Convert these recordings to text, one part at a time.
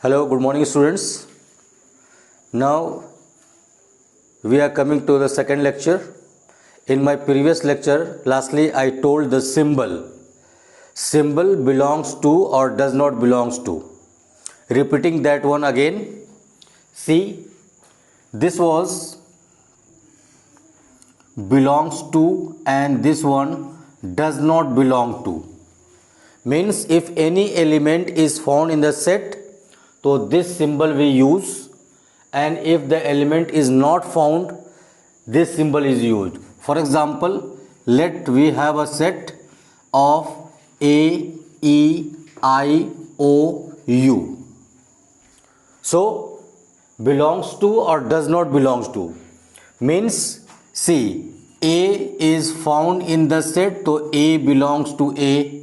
Hello, good morning, students. Now we are coming to the second lecture. In my previous lecture, lastly, I told the symbol. Symbol belongs to or does not belongs to. Repeating that one again. See, this was belongs to and this one does not belong to. Means if any element is found in the set, so this symbol we use, and if the element is not found, this symbol is used. For example, let we have a set of A, E, I, O, U. So belongs to or does not belongs to means, see, A is found in the set, so A belongs to A.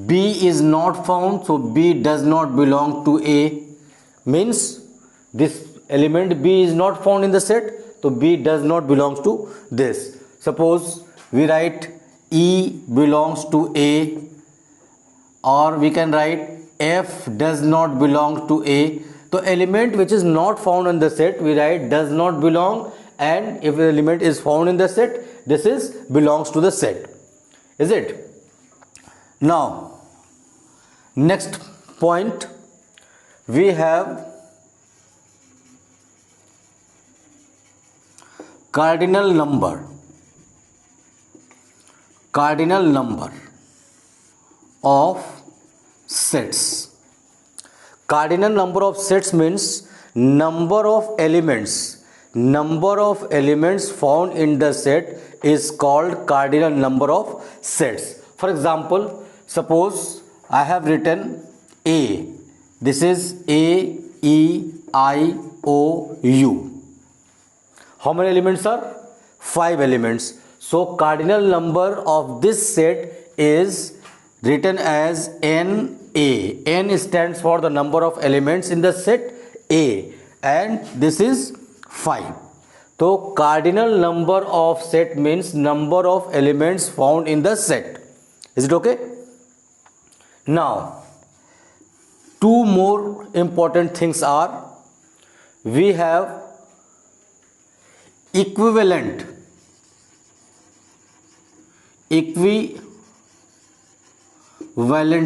B is not found, so B does not belong to A. Means this element B is not found in the set, so B does not belong to this. Suppose we write E belongs to A, or we can write F does not belong to A. So element which is not found in the set, we write does not belong, and if the element is found in the set, this is belongs to the set. Is it? Now, next point, we have cardinal number. Cardinal number of sets. Cardinal number of sets means number of elements. Number of elements found in the set is called cardinal number of sets. For example, suppose I have written A. This is A, E, I, O, U. How many elements are? 5 elements. So cardinal number of this set is written as NA. N stands for the number of elements in the set A, and this is 5. So cardinal number of set means number of elements found in the set. Is it okay? Now, two more important things are, we have equivalent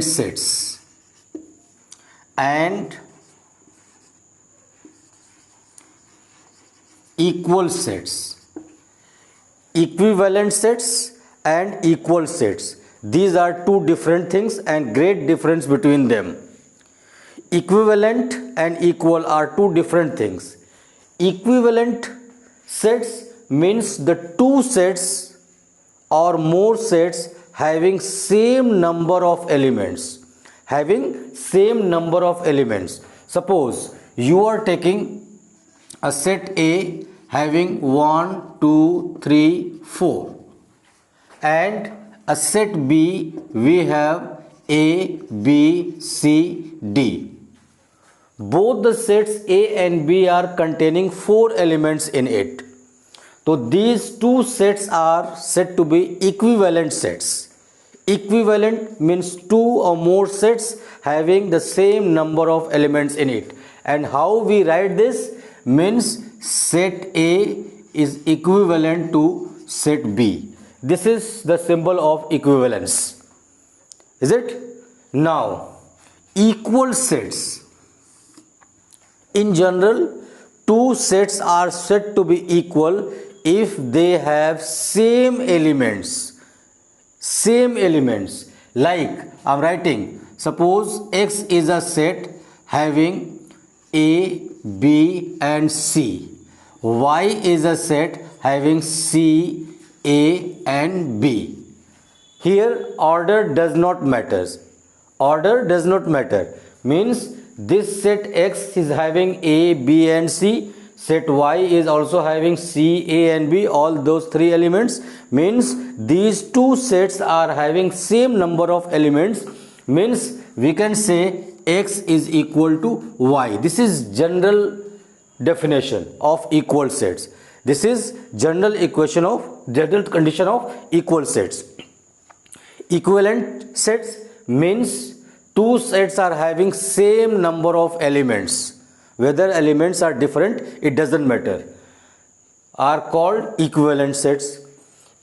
sets and equal sets. Equivalent sets and equal sets. These are two different things and great difference between them. Equivalent and equal are two different things. Equivalent sets means the two sets or more sets having same number of elements. Having same number of elements. Suppose you are taking a set A having 1, 2, 3, 4, and a set B we have A, B, C, D. Both the sets A and B are containing 4 elements in it. So these two sets are said to be equivalent sets. Equivalent means two or more sets having the same number of elements in it. And how we write this means set A is equivalent to set B. This is the symbol of equivalence. Is it? Now, equal sets. In general, two sets are said to be equal if they have same elements. Same elements. Like I am writing, suppose X is a set having A, B and C. Y is a set having C, A and B. Here order does not matter. Order does not matter. Means this set X is having A, B and C. Set Y is also having C, A and B. All those three elements. Means these two sets are having same number of elements. Means we can say X is equal to Y. This is general definition of equal sets. This is general condition of equal sets. Equivalent sets means two sets are having same number of elements, whether elements are different, it doesn't matter, are called equivalent sets.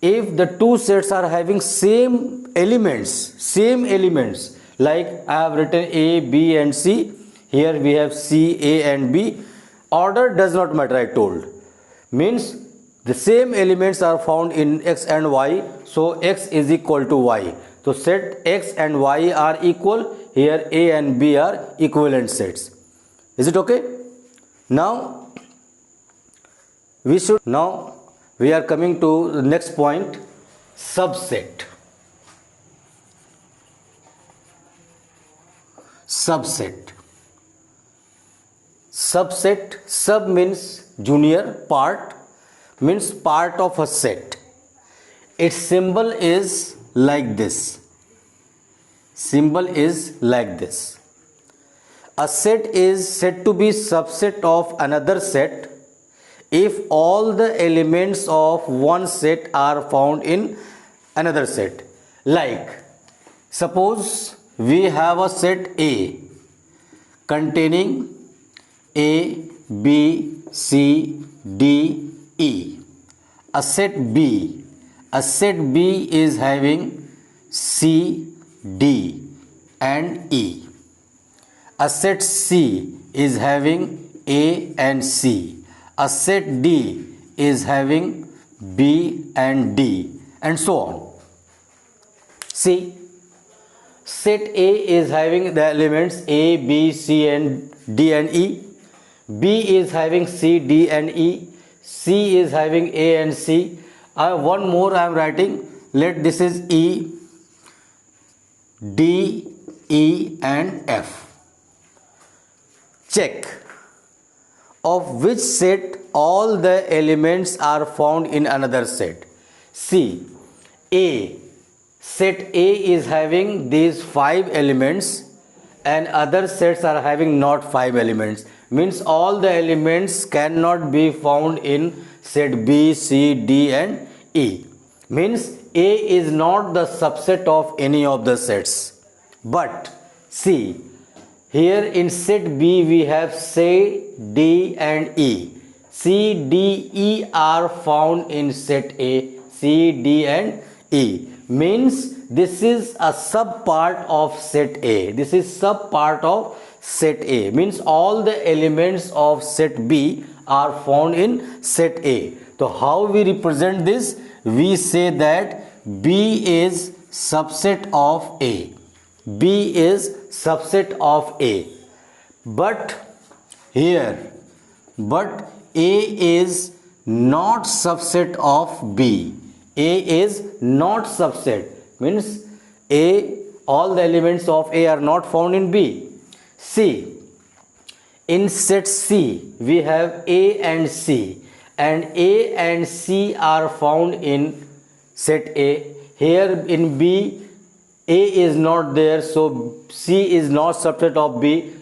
If the two sets are having same elements, like I have written A, B and C, here we have C, A and B, order does not matter, I told. Means the same elements are found in X and Y, so X is equal to Y. So set X and Y are equal, here A and B are equivalent sets. Is it okay? Now we are coming to the next point, subset. Subset. Sub means junior, part means part of a set. Its symbol is like this. A set is said to be subset of another set if all the elements of one set are found in another set. Like, suppose we have a set A containing A, B, C, D, E. A set B is having C, D and E. A set C is having A and C. A set D is having B and D, and so on. See, set A is having the elements A, B, C and D and E. B is having C, D and E. C is having A and C. One more I am writing. Let this is E, D, E and F. Check of which set all the elements are found in another set. See, set A is having these 5 elements and other sets are having not 5 elements. Means all the elements cannot be found in set B, C, D and E. Means A is not the subset of any of the sets. But see, here in set B we have C, D and E. C, D, E are found in set A. C, D and E. Means this is a sub part of set A. This is sub part of set A. Means all the elements of set B are found in set A. So how we represent this? We say that B is subset of A. B is subset of A. But A is not subset of B. A is not subset. Means all the elements of A are not found in B. C. In set C we have A and C, and A and C are found in set A. Here in B, A is not there, so C is not subset of B.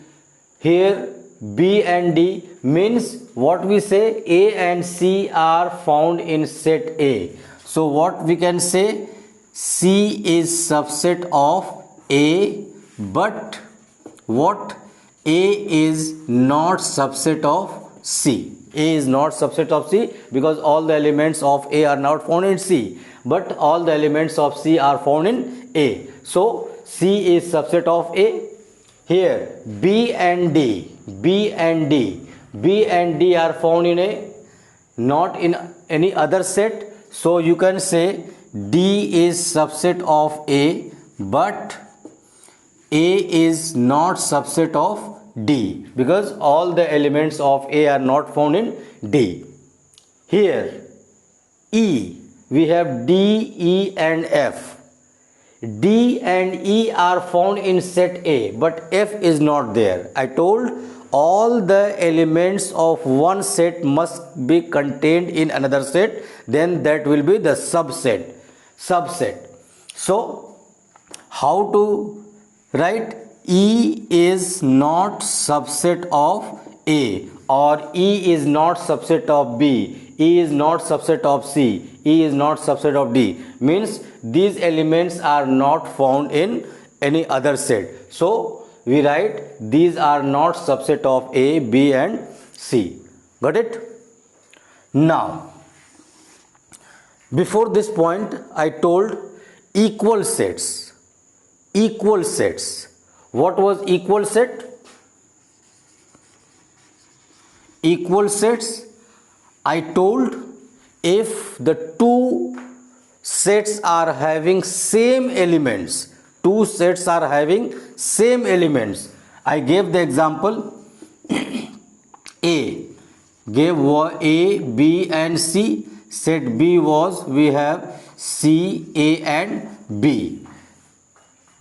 Here B and D means what we say, A and C are found in set A. So what we can say, C is subset of A, but what? A is not subset of C. A is not subset of C because all the elements of A are not found in C, but all the elements of C are found in A. So C is subset of A. Here B and D are found in A, not in any other set. So you can say D is subset of A, but A is not subset of D because all the elements of A are not found in D. Here E, we have D, E and F. D and E are found in set A, but F is not there. I told all the elements of one set must be contained in another set, then that will be the subset. So how to write? E is not subset of A, or E is not subset of B, E is not subset of C, E is not subset of D. Means these elements are not found in any other set. So we write these are not subset of A, B and C. Got it? Now, before this point I told equal sets. Equal sets. What was equal set? Equal sets, I told if the two sets are having same elements, two sets are having same elements. I gave the example A, gave A, B and C. Set B was, we have C, A and B.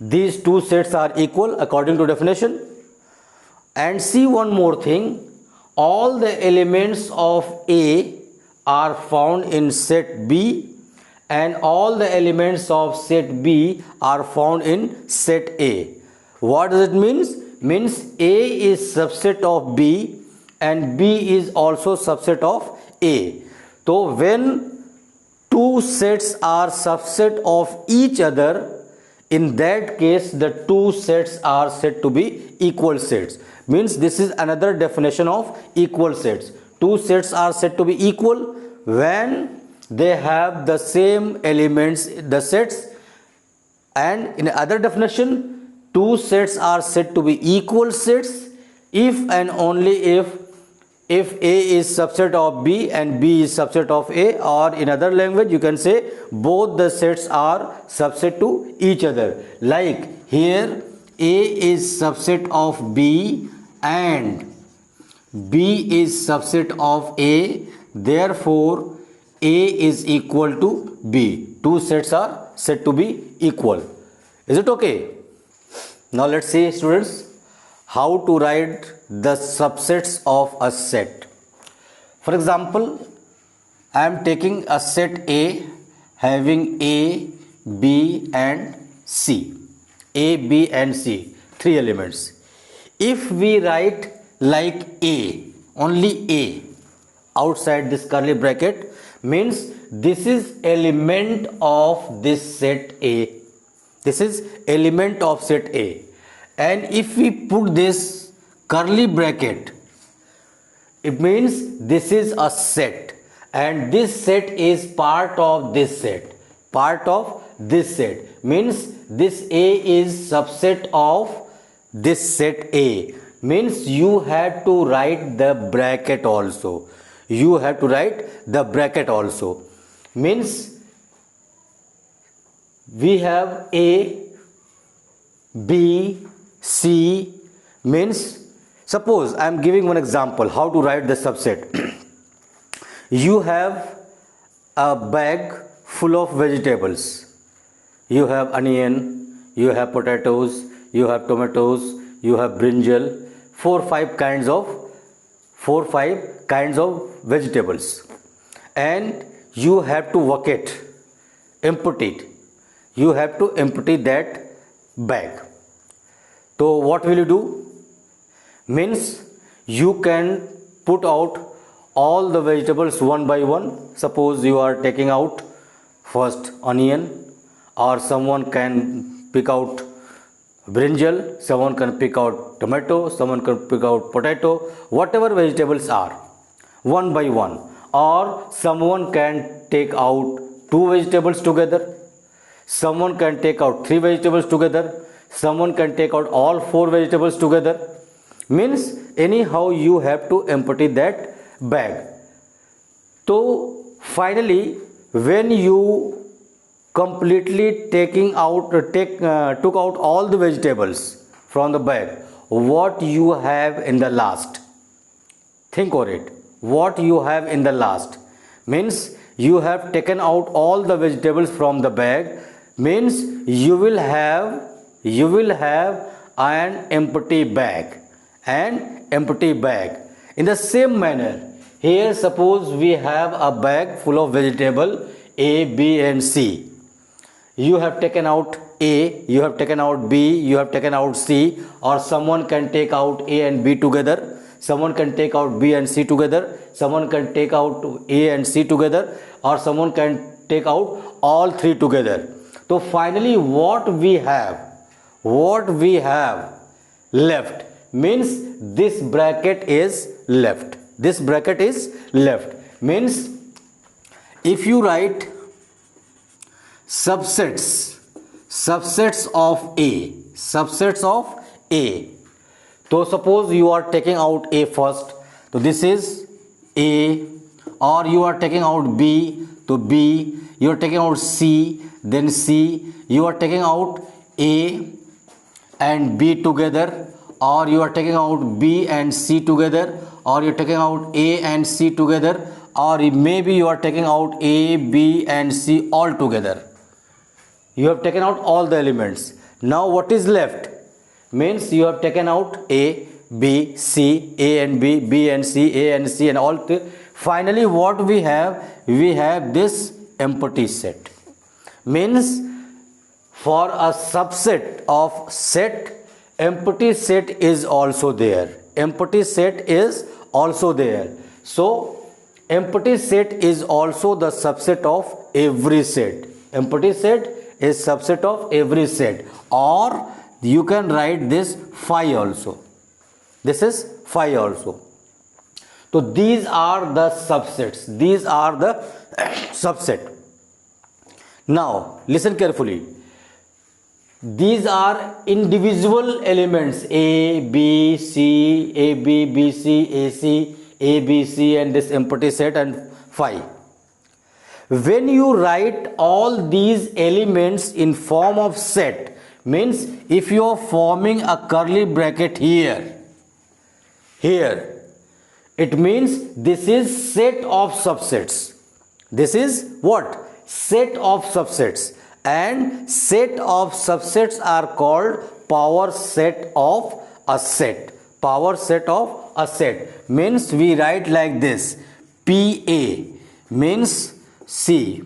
These two sets are equal according to definition. And see one more thing, all the elements of A are found in set B and all the elements of set B are found in set A. What does it mean? Means A is subset of B and B is also subset of A. So when two sets are subset of each other, in that case the two sets are said to be equal sets. Means this is another definition of equal sets. Two sets are said to be equal when they have the same elements, the sets. And in other definition, two sets are said to be equal sets if and only if A is subset of B and B is subset of A, or in other language you can say both the sets are subset to each other. Like here A is subset of B and B is subset of A, therefore A is equal to B. Two sets are said to be equal. Is it okay? Now let's see, students, how to write the subsets of a set. For example, I am taking a set A having A, B and C. A, B and C, three elements. If we write like A, only A outside this curly bracket, means this is element of this set A. This is element of set A. And if we put this curly bracket, it means this is a set and this set is part of this set. Part of this set means this A is subset of this set A. Means you have to write the bracket also. You have to write the bracket also. Means we have A, B, C. Means suppose I am giving one example how to write the subset. You have a bag full of vegetables. You have onion, you have potatoes, you have tomatoes, you have brinjal, 4-5 kinds of vegetables, and you have to work it, empty it. You have to empty that bag. So what will you do? Means you can put out all the vegetables one by one. Suppose you are taking out first onion, or someone can pick out brinjal, someone can pick out tomato, someone can pick out potato, whatever vegetables are, one by one. Or someone can take out 2 vegetables together, someone can take out 3 vegetables together, someone can take out all 4 vegetables together. Means anyhow you have to empty that bag. So finally when you completely took out all the vegetables from the bag, what you have in the last? Think on it. What you have in the last? Means you have taken out all the vegetables from the bag. Means you will have an empty bag. An empty bag. In the same manner, here suppose we have a bag full of vegetable A, B and C. You have taken out A, you have taken out B, you have taken out C, or someone can take out A and B together, someone can take out B and C together, someone can take out A and C together, or someone can take out all 3 together. So finally what we have? what we have left, means this bracket is left. This bracket is left, means if you write subsets of A, so suppose you are taking out A first, so this is A, or you are taking out B, to B, you are taking out C, then C, you are taking out A and B together, or you are taking out B and C together, or you are taking out A and C together, or maybe you are taking out A, B and C all together. You have taken out all the elements. Now what is left? Means you have taken out A, B, C, A and B, B and C, A and C, and all. Finally, what we have? We have this empty set. Means for a subset of set, empty set is also there. Empty set is also there. So empty set is also the subset of every set. Empty set is subset of every set, or you can write this phi also. This is phi also. So these are the subsets. These are the subset. Now listen carefully. These are individual elements A, B, C, A, B, B, C, A, C, A, B, C, and this empty set and phi. When you write all these elements in form of set, means if you are forming a curly bracket here, it means this is set of subsets. This is what? Set of subsets. And set of subsets are called power set of a set. Power set of a set. Means we write like this. PA means C.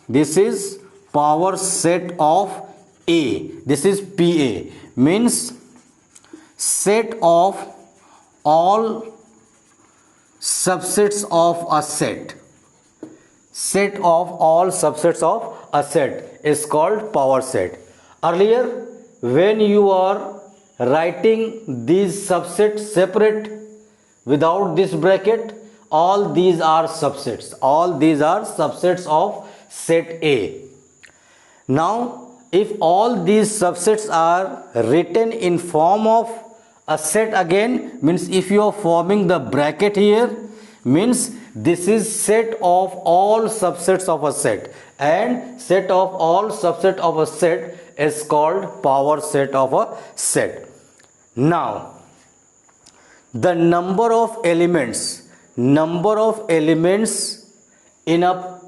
This is power set of A. This is PA. Means set of all subsets of a set. Set of all subsets of a set is called power set. Earlier, when you are writing these subsets separate without this bracket, all these are subsets. All these are subsets of set A. Now, if all these subsets are written in form of a set again, means if you are forming the bracket here, means this is set of all subsets of a set, and set of all subset of a set is called power set of a set. Now, the number of elements in a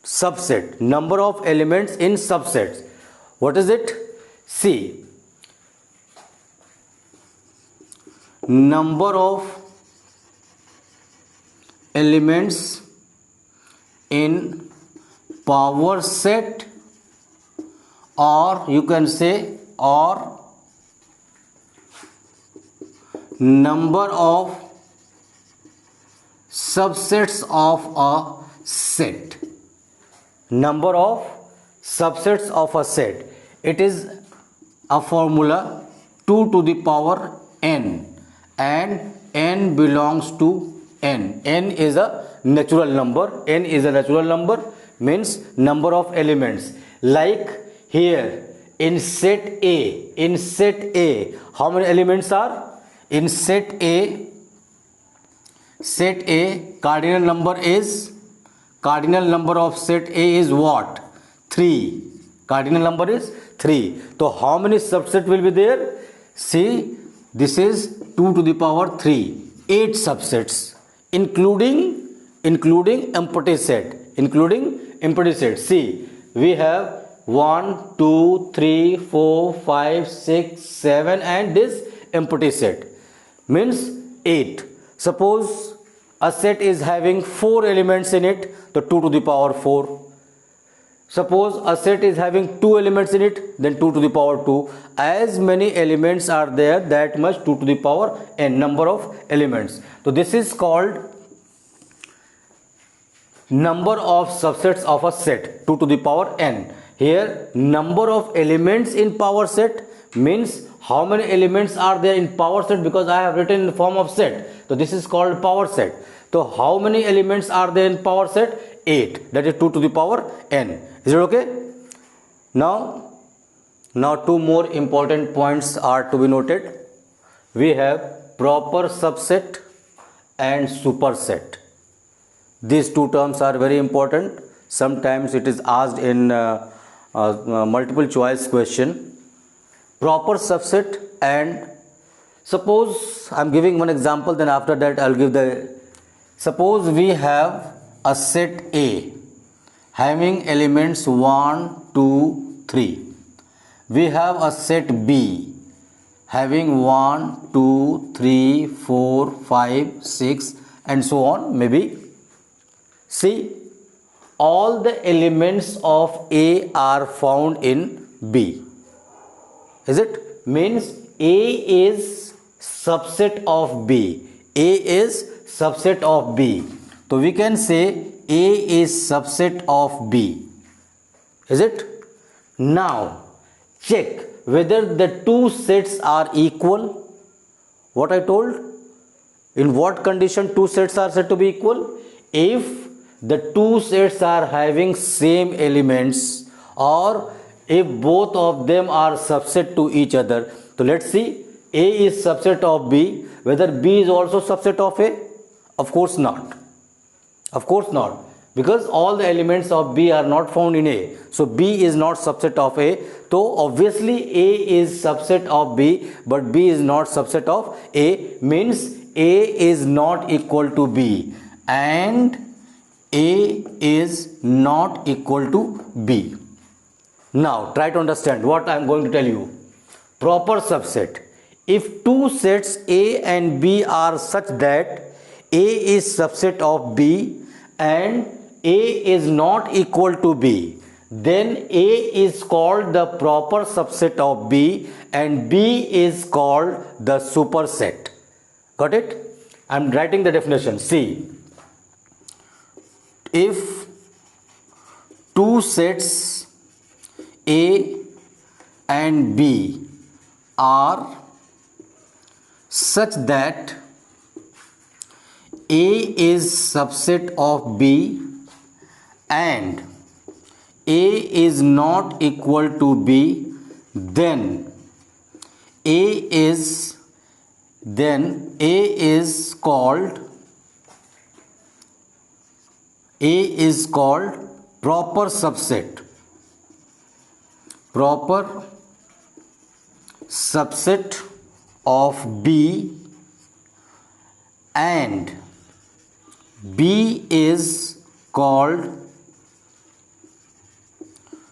subset, number of elements in subsets, what is it? See, number of elements in power set, or you can say, or number of subsets of a set. Number of subsets of a set. It is a formula 2 to the power n, and n belongs to n. N is a natural number. N is a natural number, means number of elements. Like here in set A, how many elements are? In set A, cardinal number of set A is what? 3. Cardinal number is 3. So how many subset will be there? See, this is 2 to the power 3. 8 subsets, including empty set. See, we have 1, 2, 3, 4, 5, 6, 7, and this empty set, means 8. Suppose a set is having 4 elements in it, so 2 to the power 4. Suppose a set is having 2 elements in it, then 2 to the power 2. As many elements are there, that much 2 to the power n number of elements. So this is called number of subsets of a set, 2 to the power n. Here number of elements in power set, means how many elements are there in power set, because I have written in the form of set. So this is called power set. So how many elements are there in power set? 8. That is 2 to the power n. Is it okay? Now two more important points are to be noted. We have proper subset and superset. These two terms are very important. Sometimes it is asked in multiple choice question. Proper subset, and suppose I am giving one example, then after that I will give the. Suppose we have a set A having elements 1, 2, 3. We have a set B having 1, 2, 3, 4, 5, 6 and so on, maybe. See, all the elements of A are found in B. Is it? Means A is subset of B. A is subset of B. So we can say A is subset of B. Is it? Now check whether the two sets are equal. What I told? In what condition two sets are said to be equal? If the two sets are having same elements, or if both of them are subset to each other. So let's see, A is subset of B. Whether B is also subset of A? Of course not. Of course not. Because all the elements of B are not found in A. So B is not subset of A. So obviously A is subset of B, but B is not subset of A. Means A is not equal to B, and A is not equal to B. Now try to understand what I am going to tell you. Proper subset. If two sets A and B are such that A is subset of B and A is not equal to B, then A is called the proper subset of B and B is called the superset. Got it? I am writing the definition. See, if two sets A and B are such that A is subset of B and A is not equal to B, then A is called proper subset. Proper subset of B, and B is called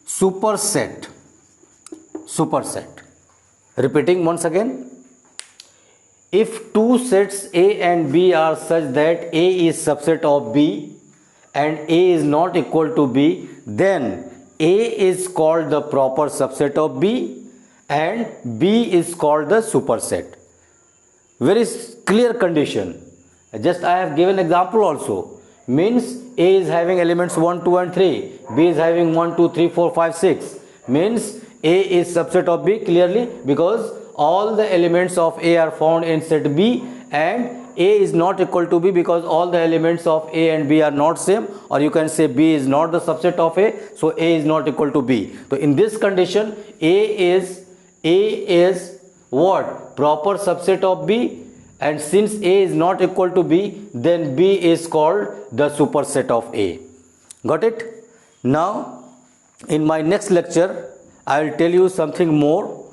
superset. Repeating once again. If two sets A and B are such that A is subset of B and A is not equal to B, then A is called the proper subset of B and B is called the superset. Very clear condition. Just I have given example also. Means A is having elements 1, 2 and 3. B is having 1, 2, 3, 4, 5, 6. Means A is subset of B clearly, because all the elements of A are found in set B, and A is not equal to B because all the elements of A and B are not same, or you can say B is not the subset of A, so A is not equal to B. So in this condition A is what? Proper subset of B, and since A is not equal to B, then B is called the superset of A. Got it? Now in my next lecture I will tell you something more.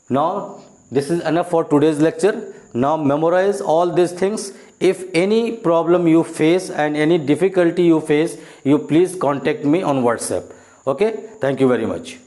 Now this is enough for today's lecture. Now memorize all these things. If any problem you face and any difficulty you face, you please contact me on WhatsApp. Okay? Thank you very much.